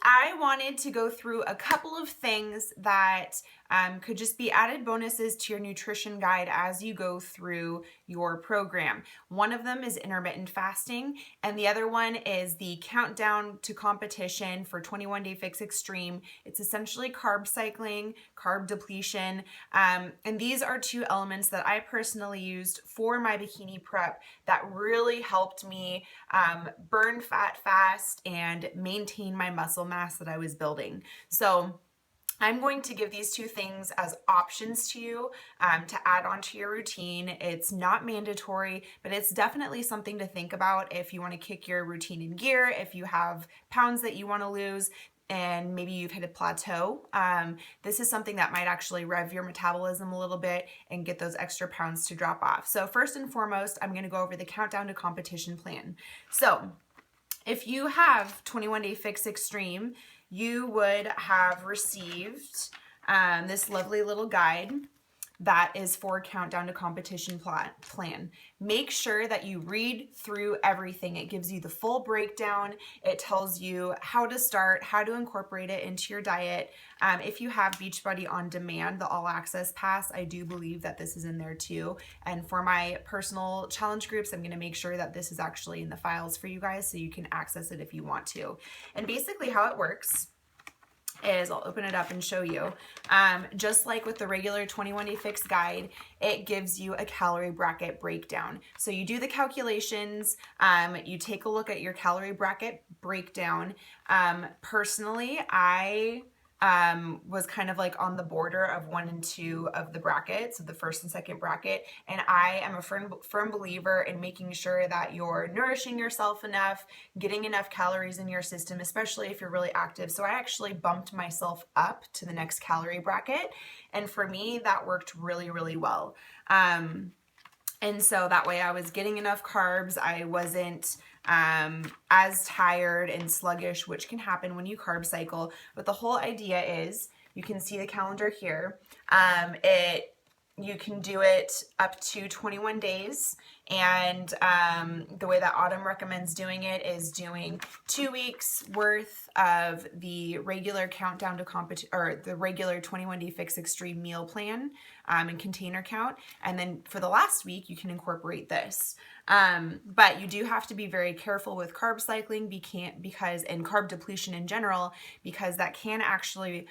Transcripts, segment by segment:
I wanted to go through a couple of things that could just be added bonuses to your nutrition guide as you go through your program. One of them is intermittent fasting, and the other one is the countdown to competition for 21 Day Fix Extreme. It's essentially carb cycling, carb depletion, and these are two elements that I personally used for my bikini prep that really helped me burn fat fast and maintain my muscle mass that I was building. So I'm going to give these two things as options to you to add onto your routine. It's not mandatory, but it's definitely something to think about if you want to kick your routine in gear, if you have pounds that you want to lose, and maybe you've hit a plateau. This is something that might actually rev your metabolism a little bit and get those extra pounds to drop off. So first and foremost, I'm going to go over the countdown to competition plan. So if you have 21 Day Fix Extreme, you would have received this lovely little guide that is for countdown to competition plan. Make sure that you read through everything. It gives you the full breakdown. It tells you how to start, how to incorporate it into your diet. If you have Beachbody On Demand, the All Access Pass, I do believe that this is in there too. And for my personal challenge groups, I'm going to make sure that this is actually in the files for you guys so you can access it if you want to. And basically how it works is, I'll open it up and show you. Just like with the regular 21 Day Fix guide, it gives you a calorie bracket breakdown. So you do the calculations, you take a look at your calorie bracket breakdown. Personally, I was kind of like on the border of 1 and 2 of the brackets, so the first and second bracket, and I am a firm believer in making sure that you're nourishing yourself enough, getting enough calories in your system, especially if you're really active. So I actually bumped myself up to the next calorie bracket, and for me that worked really, really well. And so that way I was getting enough carbs. I wasn't as tired and sluggish, which can happen when you carb cycle. But the whole idea is, you can see the calendar here. You can do it up to 21 days. And the way that Autumn recommends doing it is doing 2 weeks worth of the regular countdown to competition, or the regular 21 Day Fix Extreme meal plan and container count. And then for the last week, you can incorporate this. But you do have to be very careful with carb cycling and carb depletion in general, because that can actually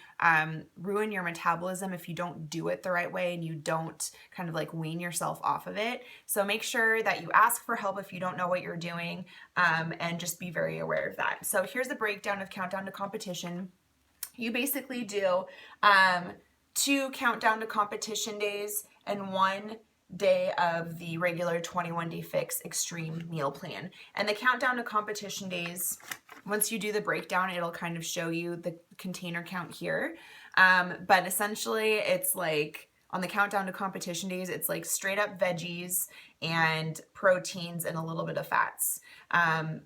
ruin your metabolism if you don't do it the right way and you don't kind of like wean yourself off of it. So make sure that you ask for help if you don't know what you're doing, and just be very aware of that. So here's a breakdown of countdown to competition. You basically do 2 countdown to competition days and 1 day of the regular 21 Day Fix Extreme meal plan. And the countdown to competition days, once you do the breakdown, it'll kind of show you the container count here. But essentially it's like, on the countdown to competition days, it's like straight up veggies and proteins and a little bit of fats.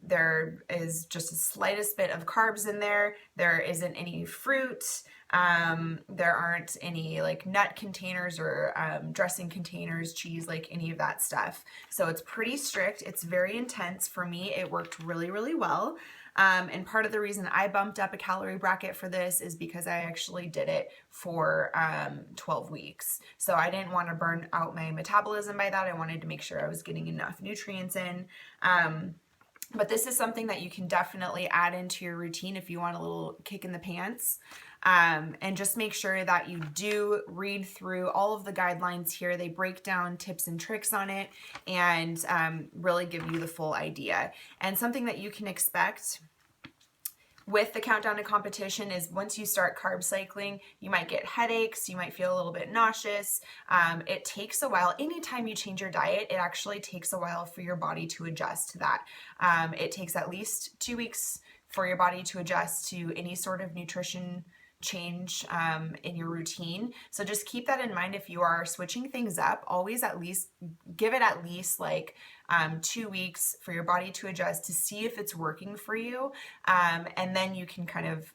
There is just the slightest bit of carbs in there. There isn't any fruit. There aren't any like nut containers or dressing containers, cheese, like any of that stuff. So it's pretty strict. It's very intense. For me, it worked really, really well. And part of the reason I bumped up a calorie bracket for this is because I actually did it for 12 weeks. So I didn't want to burn out my metabolism by that. I wanted to make sure I was getting enough nutrients in. But this is something that you can definitely add into your routine if you want a little kick in the pants. And just make sure that you do read through all of the guidelines here. They break down tips and tricks on it and really give you the full idea. And something that you can expect with the countdown to competition is, once you start carb cycling, you might get headaches, you might feel a little bit nauseous. It takes a while. Anytime you change your diet, it actually takes a while for your body to adjust to that. It takes at least 2 weeks for your body to adjust to any sort of nutrition change in your routine. So just keep that in mind. If you are switching things up, always at least give it at least like 2 weeks for your body to adjust to see if it's working for you. And then you can kind of,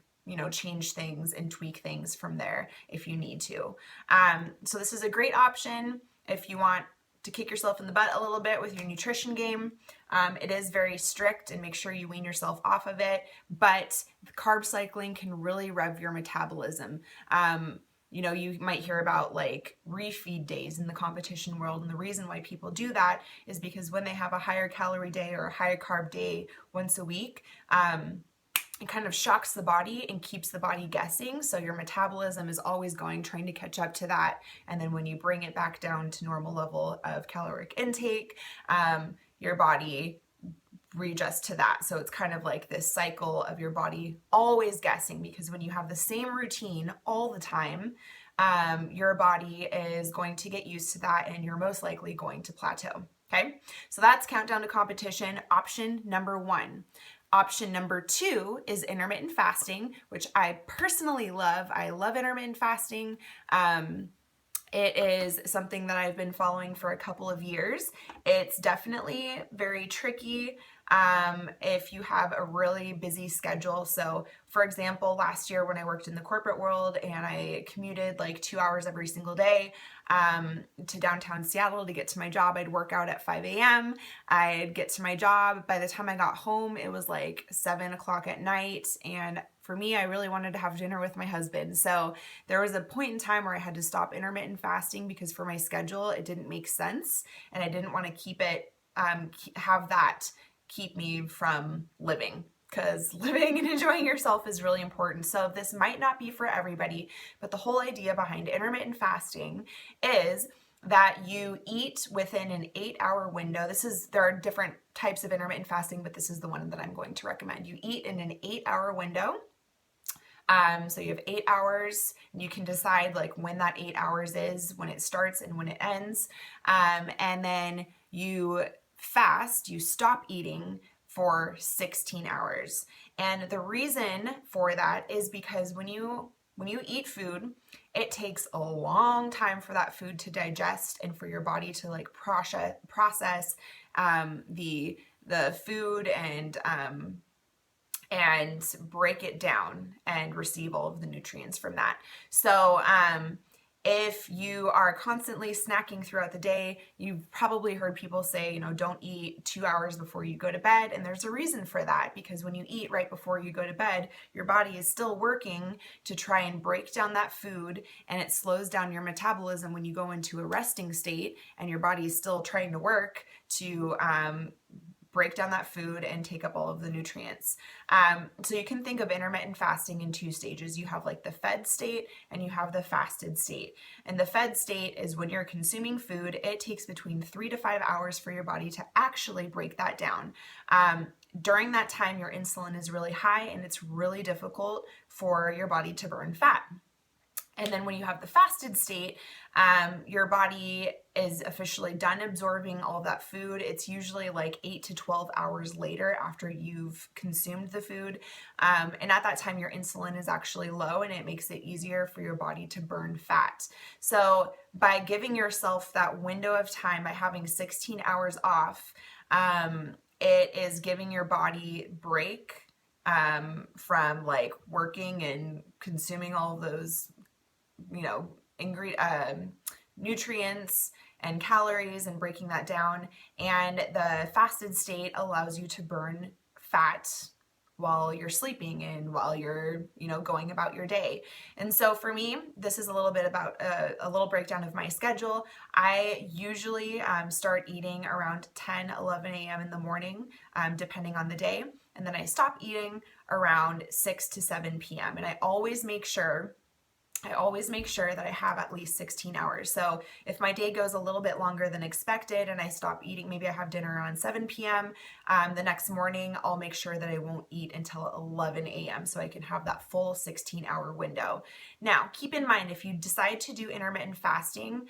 change things and tweak things from there if you need to. So this is a great option if you want to kick yourself in the butt a little bit with your nutrition game. It is very strict, and make sure you wean yourself off of it, but carb cycling can really rev your metabolism. You know, you might hear about like refeed days in the competition world, and the reason why people do that is because when they have a higher calorie day or a higher carb day once a week, it kind of shocks the body and keeps the body guessing. So your metabolism is always trying to catch up to that. And then when you bring it back down to normal level of caloric intake, your body readjust to that. So it's kind of like this cycle of your body always guessing, because when you have the same routine all the time, your body is going to get used to that, and you're most likely going to plateau. Okay, so that's countdown to competition, option number 1. Option number 2 is intermittent fasting, which I personally love. I love intermittent fasting. It is something that I've been following for a couple of years. It's definitely very tricky if you have a really busy schedule. So for example, last year when I worked in the corporate world and I commuted like 2 hours every single day to downtown Seattle to get to my job, I'd work out at 5 a.m. I'd get to my job. By the time I got home, it was like 7 o'clock at night. And for me, I really wanted to have dinner with my husband. So there was a point in time where I had to stop intermittent fasting because for my schedule, it didn't make sense. And I didn't want to keep it, have that keep me from living, because living and enjoying yourself is really important. So this might not be for everybody, but the whole idea behind intermittent fasting is that you eat within an 8-hour window. There are different types of intermittent fasting, but this is the one that I'm going to recommend. You eat in an 8-hour window. So you have 8 hours, and you can decide like when that 8 hours is, when it starts and when it ends. And then you fast, you stop eating for 16 hours. And the reason for that is because when you eat food, it takes a long time for that food to digest and for your body to like process the food and break it down and receive all of the nutrients from that. So if you are constantly snacking throughout the day, you've probably heard people say, you know, don't eat 2 hours before you go to bed. And there's a reason for that, because when you eat right before you go to bed, your body is still working to try and break down that food, and it slows down your metabolism when you go into a resting state, and your body is still trying to work to break down that food and take up all of the nutrients. So you can think of intermittent fasting in 2 stages. You have like the fed state and you have the fasted state. And the fed state is when you're consuming food, it takes between 3 to 5 hours for your body to actually break that down. During that time, your insulin is really high, and it's really difficult for your body to burn fat. And then when you have the fasted state, your body is officially done absorbing all of that food. It's usually like 8 to 12 hours later after you've consumed the food. And at that time, your insulin is actually low, and it makes it easier for your body to burn fat. So by giving yourself that window of time, by having 16 hours off, it is giving your body break from like working and consuming all of those, you know, nutrients and calories, and breaking that down. And the fasted state allows you to burn fat while you're sleeping and while you're, you know, going about your day. And so for me, this is a little bit about a little breakdown of my schedule. I usually start eating around 10, 11 a.m. in the morning, depending on the day. And then I stop eating around 6 to 7 p.m. And I always make sure that I have at least 16 hours. So if my day goes a little bit longer than expected and I stop eating, maybe I have dinner around 7 p.m., the next morning I'll make sure that I won't eat until 11 a.m. so I can have that full 16-hour window. Now, keep in mind, if you decide to do intermittent fasting,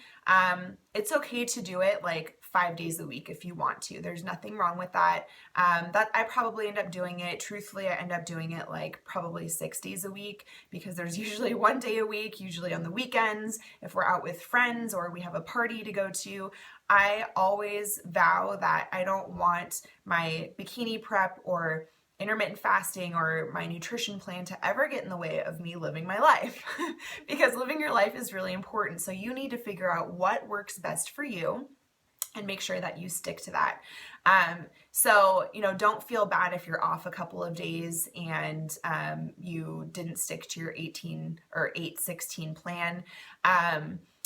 it's okay to do it like 5 days a week if you want to. There's nothing wrong with that. That I probably end up doing it. Truthfully, I end up doing it like probably 6 days a week, because there's usually 1 day a week, usually on the weekends, if we're out with friends or we have a party to go to. I always vow that I don't want my bikini prep or intermittent fasting or my nutrition plan to ever get in the way of me living my life because living your life is really important. So you need to figure out what works best for you. and make sure that you stick to that. So, don't feel bad if you're off a couple of days and you didn't stick to your 18 or 8-16 plan.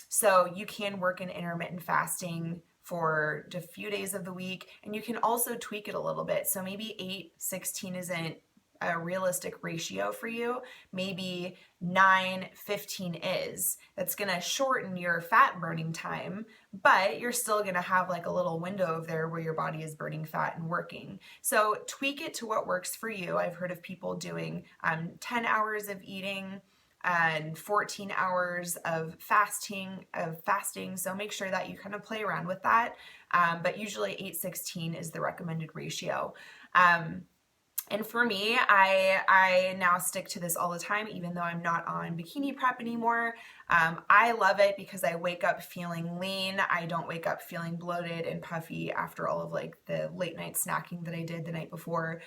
So you can work in intermittent fasting for a few days of the week, and you can also tweak it a little bit. So maybe 8-16 isn't a realistic ratio for you. Maybe 9-15 is. That's going to shorten your fat burning time, but you're still going to have like a little window of there where your body is burning fat and working. So tweak it to what works for you. I've heard of people doing 10 hours of eating and 14 hours of fasting. So make sure that you kind of play around with that. But usually 8-16 is the recommended ratio. And for me, I now stick to this all the time, even though I'm not on Bikini Prep anymore. I love it because I wake up feeling lean. I don't wake up feeling bloated and puffy after all of like the late night snacking that I did the night before.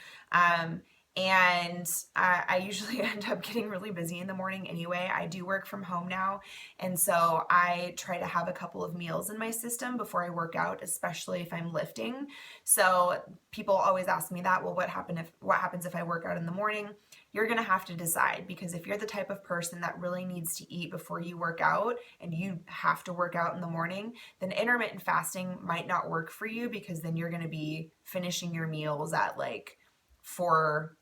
And I usually end up getting really busy in the morning anyway. I do work from home now, and so I try to have a couple of meals in my system before I work out, especially if I'm lifting. So people always ask me that, well, what happens if I work out in the morning? You're gonna have to decide, because if you're the type of person that really needs to eat before you work out and you have to work out in the morning, then intermittent fasting might not work for you, because then you're gonna be finishing your meals at like 4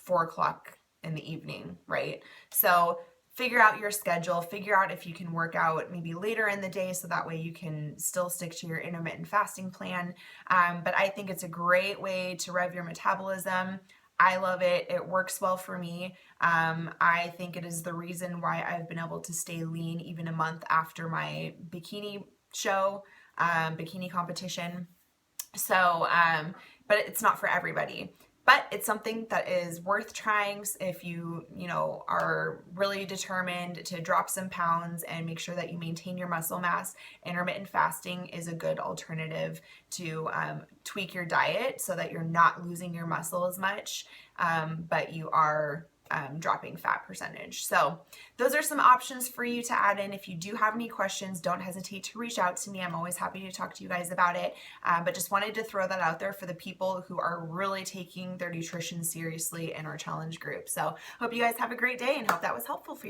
o'clock in the evening, right? So figure out your schedule, figure out if you can work out maybe later in the day, so that way you can still stick to your intermittent fasting plan. But I think it's a great way to rev your metabolism. I love it. It works well for me. I think it is the reason why I've been able to stay lean even a month after my bikini show, bikini competition. So, but it's not for everybody. But it's something that is worth trying if you are really determined to drop some pounds and make sure that you maintain your muscle mass. Intermittent fasting is a good alternative to tweak your diet so that you're not losing your muscle as much, but you are dropping fat percentage. So those are some options for you to add in. If you do have any questions, don't hesitate to reach out to me. I'm always happy to talk to you guys about it. But just wanted to throw that out there for the people who are really taking their nutrition seriously in our challenge group. So hope you guys have a great day and hope that was helpful for you.